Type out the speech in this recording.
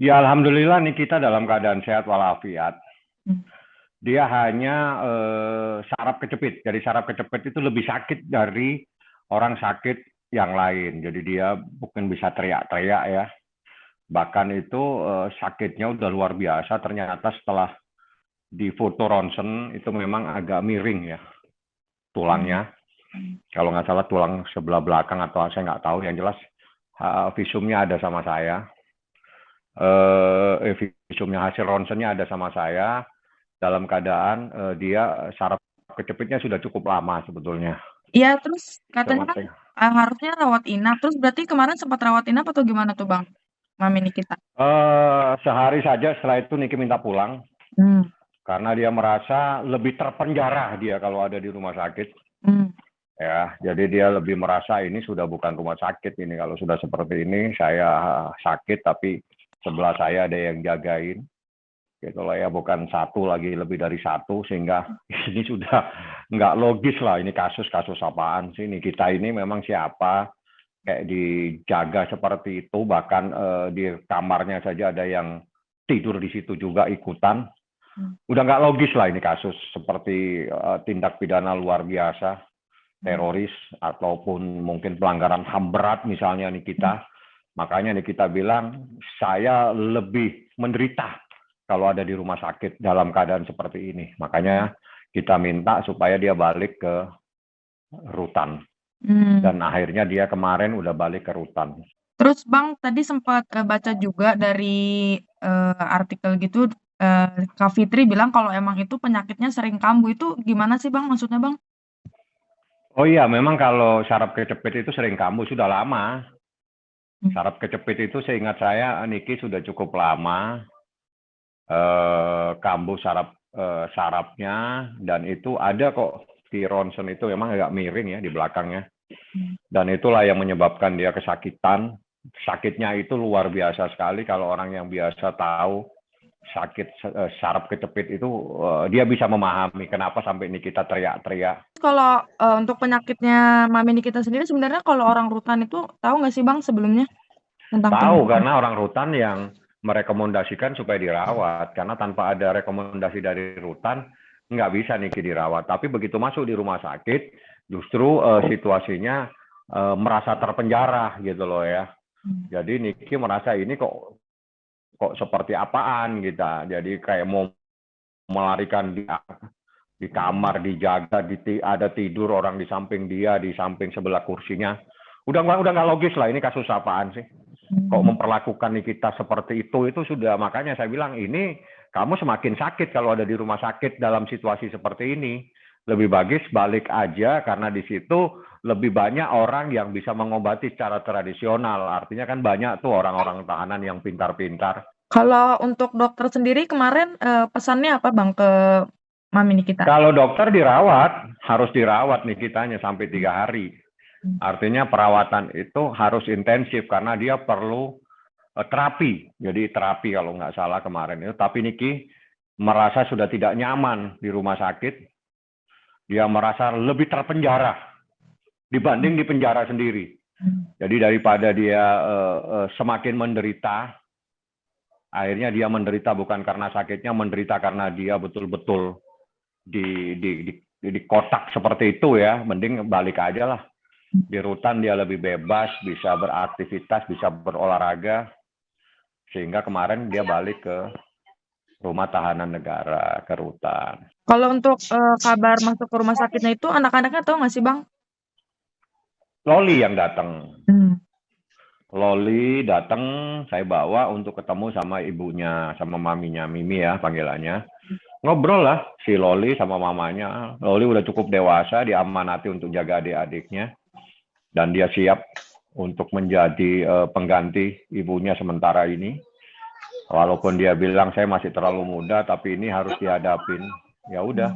Ya alhamdulillah nih kita dalam keadaan sehat walafiat. Hmm. Dia hanya saraf kejepit. Jadi saraf kejepit itu lebih sakit dari orang sakit yang lain. Jadi dia mungkin bisa teriak-teriak ya. Bahkan itu sakitnya udah luar biasa. Ternyata setelah di foto ronsen itu memang agak miring ya Hmm. tulangnya. Kalau nggak salah tulang sebelah belakang atau saya nggak tahu. Yang jelas visumnya ada sama saya. Visumnya hasil ronsennya ada sama saya. Dalam keadaan dia saraf kejepitnya sudah cukup lama sebetulnya. Iya, terus katanya kan Seperti harusnya rawat inap. Terus berarti kemarin sempat rawat inap atau gimana tuh Bang? Mami Nikita. sehari saja setelah itu Niki minta pulang Hmm. karena dia merasa lebih terpenjara dia kalau ada di rumah sakit. Hmm. Ya, jadi dia lebih merasa ini sudah bukan rumah sakit ini. Kalau sudah seperti ini, saya sakit tapi sebelah saya ada yang jagain. Gitu lah ya, bukan satu lagi, lebih dari satu, sehingga ini sudah nggak logis lah. Ini kasus-kasus apaan sih? Ini kita ini memang siapa? Kayak dijaga seperti itu, bahkan di kamarnya saja ada yang tidur di situ juga ikutan. Hmm. Udah nggak logis lah ini kasus seperti tindak pidana luar biasa, Hmm. teroris ataupun mungkin pelanggaran HAM berat misalnya nih Hmm. kita. Makanya nih kita bilang saya lebih menderita kalau ada di rumah sakit dalam keadaan seperti ini. Hmm. Makanya kita minta supaya dia balik ke rutan. Hmm. Dan akhirnya dia kemarin udah balik ke rutan. Terus Bang tadi sempat baca juga dari artikel gitu, Kak Fitri bilang kalau emang itu penyakitnya sering kambuh. Itu gimana sih Bang maksudnya Bang? Oh iya, memang kalau saraf kejepit itu sering kambuh sudah lama. Hmm. Saraf kejepit itu seingat saya Niki sudah cukup lama kambuh sarafnya, dan itu ada kok di ronsen itu memang agak miring ya di belakangnya. Hmm. Dan itulah yang menyebabkan dia kesakitan. Sakitnya itu luar biasa sekali. Kalau orang yang biasa tahu sakit saraf kejepit itu, dia bisa memahami kenapa sampai ini kita teriak-teriak. Kalau untuk penyakitnya Mami Nikita sendiri sebenarnya kalau orang rutan itu tahu nggak sih Bang sebelumnya tentang Tahu penyakitnya? karena orang rutan yang merekomendasikan supaya dirawat. Karena tanpa ada rekomendasi dari rutan, nggak bisa Niki dirawat. Tapi begitu masuk di rumah sakit, justru situasinya merasa terpenjara gitu loh ya. Hmm. Jadi Niki merasa ini kok seperti apaan gitu. Jadi kayak mau melarikan di kamar, dijaga, ada tidur orang di samping dia, di samping sebelah kursinya. Udah nggak logis lah, ini kasus apaan sih? Kok Hmm. memperlakukan kita seperti itu sudah, makanya saya bilang ini kamu semakin sakit kalau ada di rumah sakit dalam situasi seperti ini. Lebih bagus balik aja karena di situ lebih banyak orang yang bisa mengobati secara tradisional. Artinya kan banyak tuh orang-orang tahanan yang pintar-pintar. Kalau untuk dokter sendiri kemarin pesannya apa Bang ke Mami Nikita? Kalau dokter dirawat, harus dirawat nih kitanya sampai 3 hari. Hmm. Artinya perawatan itu harus intensif karena dia perlu terapi. Jadi terapi kalau nggak salah kemarin itu. Tapi Niki merasa sudah tidak nyaman di rumah sakit. Dia merasa lebih terpenjara dibanding di penjara sendiri. Hmm. Jadi daripada dia semakin menderita, akhirnya dia menderita bukan karena sakitnya, menderita karena dia betul-betul di kotak seperti itu ya. Mending balik aja lah. Di rutan dia lebih bebas, bisa beraktivitas, bisa berolahraga. Sehingga kemarin dia balik ke rumah tahanan negara, ke rutan. Kalau untuk kabar masuk ke rumah sakitnya itu anak-anaknya tahu nggak sih Bang? Loli yang datang. Hmm. Loli datang, saya bawa untuk ketemu sama ibunya, sama maminya, Mimi ya panggilannya. Ngobrol lah si Loli sama mamanya. Loli udah cukup dewasa, diamanati untuk jaga adik-adiknya. Dan dia siap untuk menjadi pengganti ibunya sementara ini. Walaupun dia bilang saya masih terlalu muda, tapi ini harus dihadapin. Ya udah.